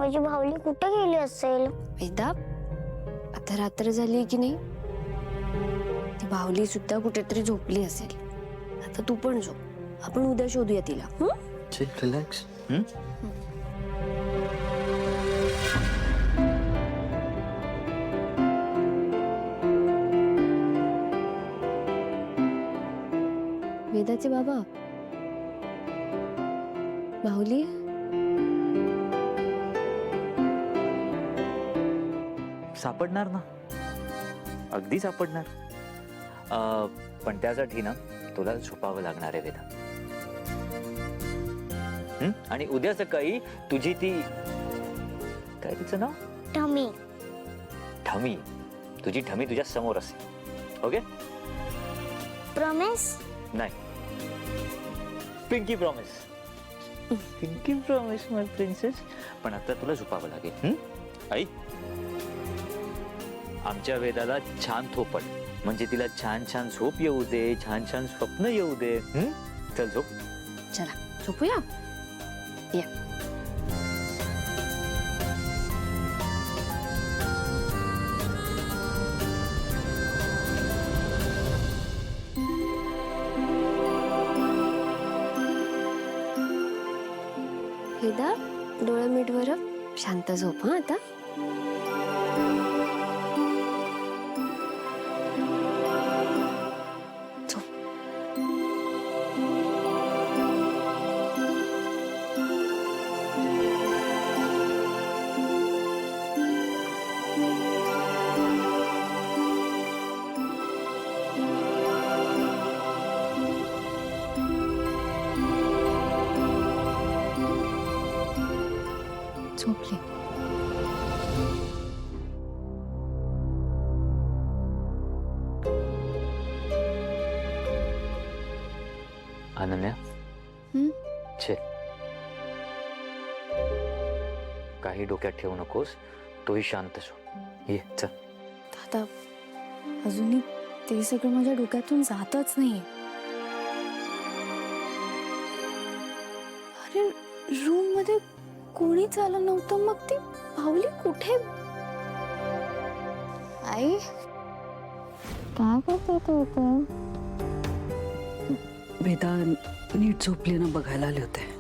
माझी भावली कुठे गेली असेल? वेदा, आता रात्र झाली की नाही, ती बाहुली सुद्धा कुठेतरी झोपली असेल. आता तू पण झोप, आपण उद्या शोधूया तिला. रिलॅक्स. वेदाचे बाबा, बाहुली सापडणार ना, अगदी सापडणार. पण त्यासाठी ना तुला झोपावं लागणार आहे वेदा. आणि उद्या सकाळी तुझी ती काय तिचं नाव, टमी. ठमी, तुझी ठमी तुझ्या समोर असेल. ओके? प्रॉमिस? नाही, पिंकी प्रॉमिस. पिंकी प्रॉमिस माय प्रिन्सेस. पण आता तुला झोपावं लागेल. आई, आमच्या वेदाला छान थोपट, म्हणजे तिला छान छान झोप येऊ दे, छान छान स्वप्न येऊ दे. चल झोप. चला झोपूया. या. वेदा, डोळे मीट बरं. शांत झोप हा आता. झोपली. अनन्या, छे, काही डोक्यात ठेवू नकोस. तोही शांत झोप. ये चल. दादा, अजूनही ते सगळं माझ्या डोक्यातून जातच नाही. अरे, रूम मध्ये कोणीच आलं नव्हतं, मग ती बाहुली कुठे? आई, काय करते तू? वेदा नीट झोपली ना बघायला आले होते.